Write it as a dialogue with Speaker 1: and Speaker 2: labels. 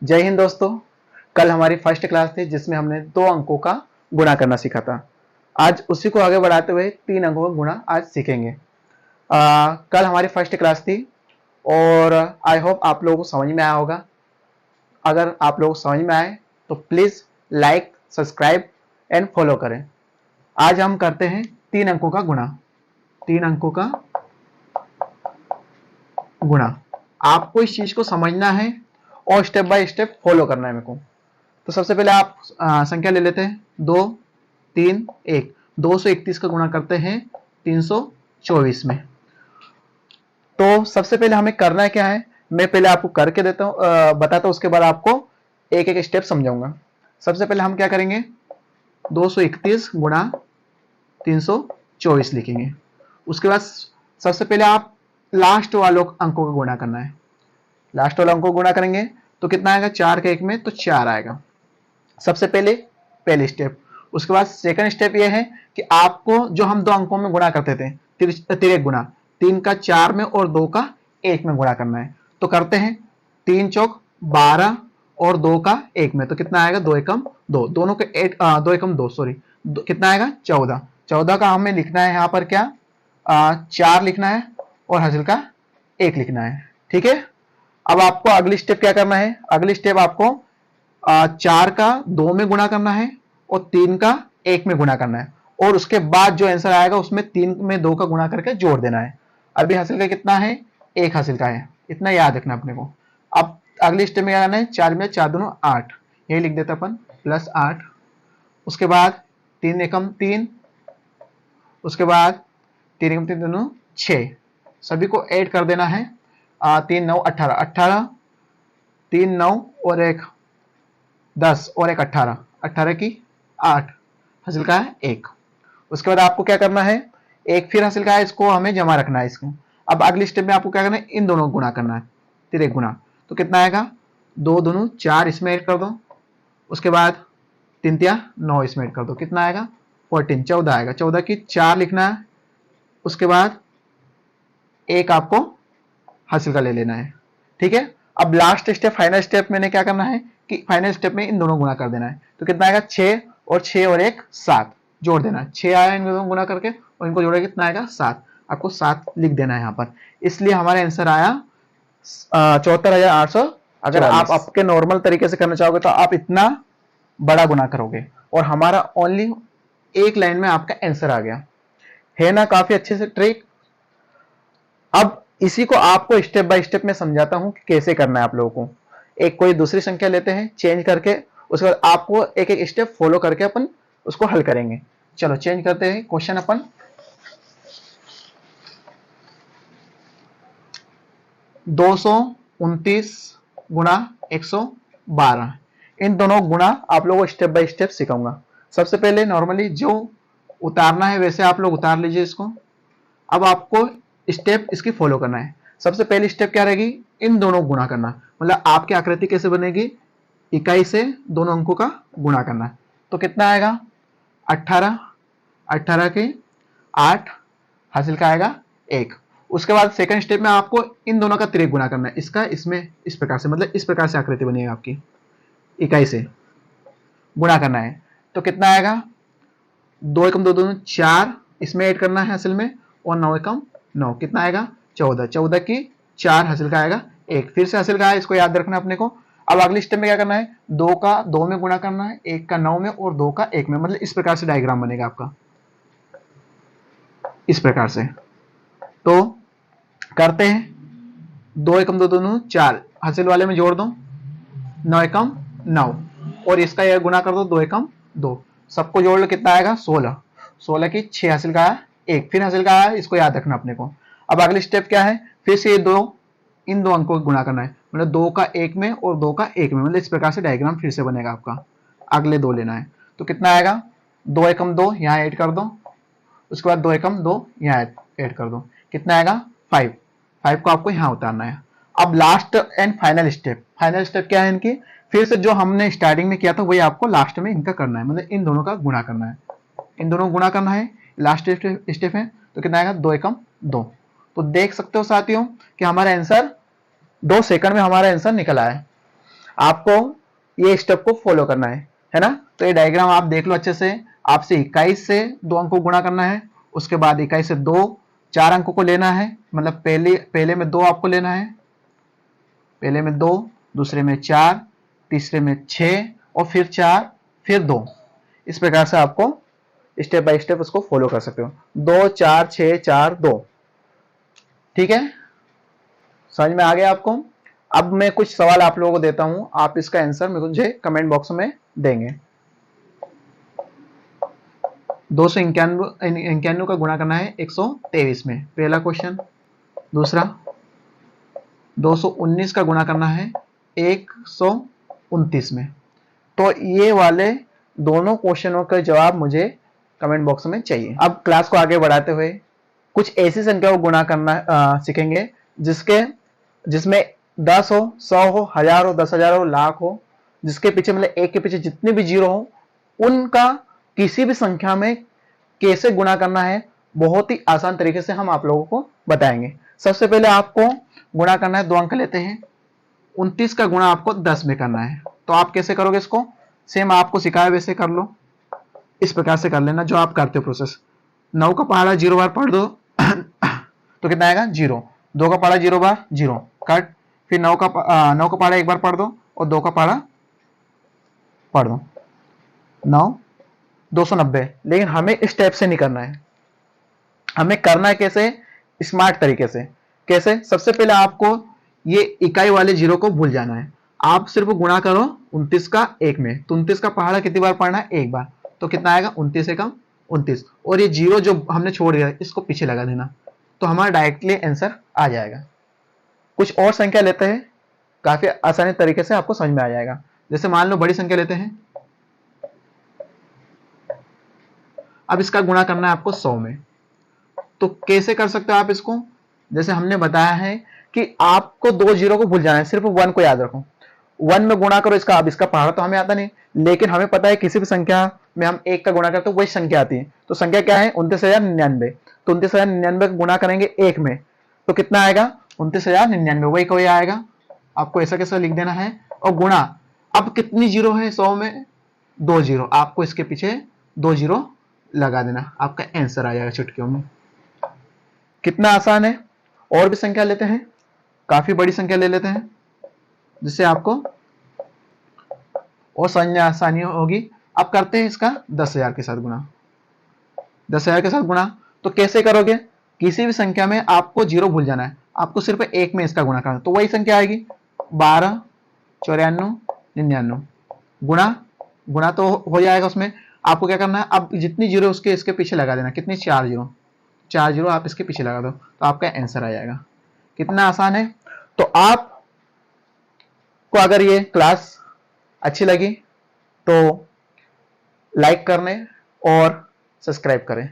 Speaker 1: जय हिंद दोस्तों। कल हमारी फर्स्ट क्लास थी जिसमें हमने 2 अंकों का गुणा करना सीखा था। आज उसी को आगे बढ़ाते हुए 3 अंकों का गुणा आज सीखेंगे। कल हमारी फर्स्ट क्लास थी और आई होप आप लोगों को समझ में आया होगा। अगर आप लोगों को समझ में आए तो please like, subscribe and follow करें। आज हम करते हैं 3 अंकों का गुणा। 3 अंकों का गुणा। आपको इस चीज को समझना है और स्टेप बाय स्टेप फॉलो करना है मेरे को। तो सबसे पहले आप संख्या ले लेते हैं 2, 3, 1। 231 का गुणा करते हैं 324 में। तो सबसे पहले हमें करना है क्या है, मैं पहले आपको करके देता हूँ, बताता हूँ, उसके बाद आपको एक एक स्टेप समझाऊंगा। सबसे पहले हम क्या करेंगे, 231 गुणा 324 लिखेंगे। उसके बाद सबसे पहले आप लास्ट वालों अंकों का गुणा करना है। लास्ट वाले अंकों को गुणा करेंगे तो कितना आएगा, 4 के 1 में तो 4 आएगा। सबसे पहले स्टेप। उसके बाद सेकंड स्टेप ये है कि आपको जो हम 2 अंकों में गुणा करते थे, तिरक गुणा, 3 का 4 में और 2 का 1 में गुणा करना है। तो करते हैं, 3 चौक 12 और 2 का 1 में, तो कितना आएगा, 2 एकम 2, दोनों के 2 एकम 2, सॉरी, कितना आएगा 14। 14 का हमें लिखना है यहाँ पर क्या, 4 लिखना है और हासिल का 1 लिखना है। ठीक है। अब आपको अगली स्टेप क्या करना है, अगली स्टेप आपको 4 का 2 में गुणा करना है और 3 का 1 में गुणा करना है, और उसके बाद जो आंसर आएगा उसमें 3 में 2 का गुणा करके जोड़ देना है। अभी हासिल का कितना है, 1 हासिल का है, इतना याद रखना अपने को। अब अगली स्टेप में क्या करना है, 4 में 4 दूनो 8, यही लिख देता अपन, प्लस 8। उसके बाद 3 एकम 3, उसके बाद 3 एकम 3 दूनो 6, सभी को ऐड कर देना है। 3 9 18, 18, 3 9 और 1 10 और 1 18, 18 की 8, हासिल का है 1। उसके बाद आपको क्या करना है, एक फिर हासिल का है, इसको हमें जमा रखना है इसको। अब अगली स्टेप में आपको क्या करना है, इन दोनों को गुणा करना है, तिरक गुणा। तो कितना आएगा, 2 दूनो 4, इसमें ऐड कर दो। उसके बाद 3 तिया 9, इसमें ऐड कर दो, कितना आएगा 14, 14 आएगा। 14 की 4 लिखना है, उसके बाद 1 आपको हासिल का ले लेना है। ठीक है। अब लास्ट स्टेप, फाइनल स्टेप मैंने क्या करना है कि फाइनल स्टेप में इन दोनों गुणा कर देना है। तो कितना आएगा, 6 और 6 और 1 7, जोड़ देना है। 6 आया इन दोनों गुणा करके और इनको जोड़े कितना आएगा 7, आपको 7 लिख देना है यहाँ पर। इसलिए हमारा आंसर आया 74,800। अगर आप
Speaker 2: 44।
Speaker 1: आपके नॉर्मल तरीके से करना चाहोगे तो आप इतना बड़ा गुना करोगे और हमारा ओनली एक लाइन में आपका आंसर आ गया है ना। काफी अच्छे से ट्रिक। अब इसी को आपको स्टेप बाय स्टेप में समझाता हूं कि कैसे करना है आप लोगों को। एक कोई दूसरी संख्या लेते हैं चेंज करके, उसके बाद आपको एक एक स्टेप फॉलो करके अपन उसको हल करेंगे। चलो चेंज करते हैं क्वेश्चन अपन। 229 गुणा 112, इन दोनों गुणा आप लोगों को स्टेप बाय स्टेप सिखाऊंगा। सबसे पहले नॉर्मली जो उतारना है वैसे आप लोग उतार लीजिए इसको। अब आपको स्टेप इसकी फॉलो करना है। सबसे पहली स्टेप क्या रहेगी, इन दोनों गुणा करना, मतलब आपकी आकृति कैसे बनेगी, इकाई से दोनों अंकों का गुणा करना है। तो कितना आएगा 18, 18 के 8, हासिल का आएगा 1। उसके बाद सेकंड स्टेप में आपको इन दोनों का तिरक गुणा करना है, इसका इसमें, इस प्रकार से, मतलब इस प्रकार से आकृति बनेगी आपकी, इकाई से गुणा करना है। तो कितना आएगा, 2 एकम 2 2 4, इसमें ऐड करना है असल में, और 9 एकम 9, कितना आएगा 14, 14 की 4, हासिल का आएगा 1, फिर से हासिल का है, इसको याद रखना अपने को। अब अगली स्टेप में क्या करना है, 2 का 2 में गुणा करना है, 1 का 9 में और 2 का 1 में, मतलब इस प्रकार से डायग्राम बनेगा आपका, इस प्रकार से। तो करते हैं, 2 एकम 2 2 4, हासिल वाले में जोड़ दो, 9 एकम 9, और इसका यह गुणा कर दो, 2 एकम 2, सबको जोड़ लो, कितना आएगा 16, 16 की 6, हासिल का 1, फिर हासिल का, इसको याद रखना अपने को। अब अगली स्टेप क्या है, फिर से ये इन दो अंकों को गुणा करना है, मतलब 2 का 1 में और 2 का 1 में, मतलब इस प्रकार से डायग्राम फिर से बनेगा आपका। अगले 2 लेना है, तो कितना आएगा, 2 एकम 2 यहाँ ऐड कर दो, उसके बाद 2 एकम 2 यहाँ ऐड कर दो, कितना आएगा 5, 5 को आपको यहाँ उतारना है। अब last and final step, final step क्या है इनकी, फिर से जो हमने स्टार्टिंग में किया था वही आपको लास्ट में इनका करना है, मतलब इन दोनों का गुणा करना है, इन दोनों को गुणा करना है, लास्ट स्टेप है। तो कितना आएगा, 2 एकम 2। तो देख सकते हो साथियों कि हमारा आंसर 2 सेकंड में हमारा आंसर निकल आया है। आपको ये स्टेप को फॉलो करना है ना। तो ये डायग्राम आप देख लो अच्छे से। आपसे 21 से 2 अंकों को गुणा करना है, उसके बाद 21 से 2 4 अंकों को लेना है, मतलब पहले में 2 आपको लेना है, पहले में 2, दूसरे में 4, तीसरे में 6 और फिर 4 फिर 2। इस प्रकार से आपको स्टेप बाय स्टेप उसको फॉलो कर सकते हो। 2 4 6 4 2। ठीक है, समझ में आ गया आपको। अब मैं कुछ सवाल आप लोगों को देता हूं, आप इसका आंसर मुझे कमेंट बॉक्स में देंगे। 291 का गुणा करना है 123 में, पहला क्वेश्चन। दूसरा 219 का गुणा करना है 129 में। तो ये वाले दोनों क्वेश्चनों का जवाब मुझे कमेंट बॉक्स में चाहिए। अब क्लास को आगे बढ़ाते हुए कुछ ऐसी संख्या को गुणा करना सीखेंगे जिसमें 10 हो, 100 हो, 1000 हो, 10,000 हो, लाख हो, जिसके पीछे मतलब एक के पीछे जितने भी जीरो हो, उनका किसी भी संख्या में कैसे गुणा करना है बहुत ही आसान तरीके से हम आप लोगों को बताएंगे। सबसे पहले आपको गुणा करना है, 2 अंक लेते हैं। 29 का गुणा आपको 10 में करना है। तो आप कैसे करोगे इसको, सेम आपको सिखाया वैसे कर लो, इस प्रकार से कर लेना जो आप करते हो प्रोसेस। 9 का पहाड़ा 0 बार पढ़ दो तो कितना आएगा 0। 2 का पहाड़ा 0 बार 0 कट, फिर 9 का पहाड़ा एक बार पढ़ दो और 2 का पहाड़ा पढ़ दो, 9 290। लेकिन हमें इस टाइप से नहीं करना है, हमें करना है कैसे, स्मार्ट तरीके से। कैसे, सबसे पहले आपको ये इकाई वाले जीरो को भूल जाना है। आप सिर्फ गुणा करो 29 का 1 में, तो 29 का पहाड़ा कितनी बार पढ़ना है, एक बार। तो कितना आएगा 29 एकम 29, और ये जीरो जो हमने छोड़ दिया इसको पीछे लगा देना, तो हमारा डायरेक्टली आंसर आ जाएगा। कुछ और संख्या लेते हैं, काफी आसानी तरीके से आपको समझ में आ जाएगा। जैसे मान लो बड़ी संख्या लेते हैं, अब इसका गुणा करना है आपको 100 में। तो कैसे कर सकते हो आप इसको, जैसे हमने बताया है कि आपको 2 जीरो को भूल जाना है, सिर्फ 1 को याद रखो। 1 में गुणा करो इसका, अब इसका पहाड़ा तो हमें आता नहीं, लेकिन हमें पता है किसी भी संख्या में हम 1 का गुणा करते हैं वही संख्या आती है। तो संख्या क्या है 29,099। तो 29,099 गुणा करेंगे 1 में तो कितना आएगा 29,099, वही कोई आएगा। आपको ऐसा कैसा लिख देना है, और गुणा, अब कितनी जीरो है 100 में, 2 जीरो, आपको इसके पीछे 2 जीरो लगा देना, आपका आंसर आ जाएगा चुटकियों में। कितना आसान है। और भी संख्या लेते हैं, काफी बड़ी संख्या ले लेते हैं जिससे आपको और समझने आसानी होगी। अब करते हैं इसका 10,000 के साथ गुणा। 10,000 के साथ गुणा तो कैसे करोगे, किसी भी संख्या में आपको जीरो भूल जाना है, आपको सिर्फ 1 में इसका गुणा करना, तो वही संख्या आएगी 12 94 99। गुणा गुणा तो हो जाएगा, उसमें आपको क्या करना है, अब जितनी जीरो उसके इसके पीछे लगा देना, कितनी 4 जीरो, 4 जीरो आप इसके पीछे लगा दो तो आपका आंसर आ जाएगा। कितना आसान है। तो आपको अगर ये क्लास अच्छी लगी तो लाइक करने और सब्सक्राइब करें।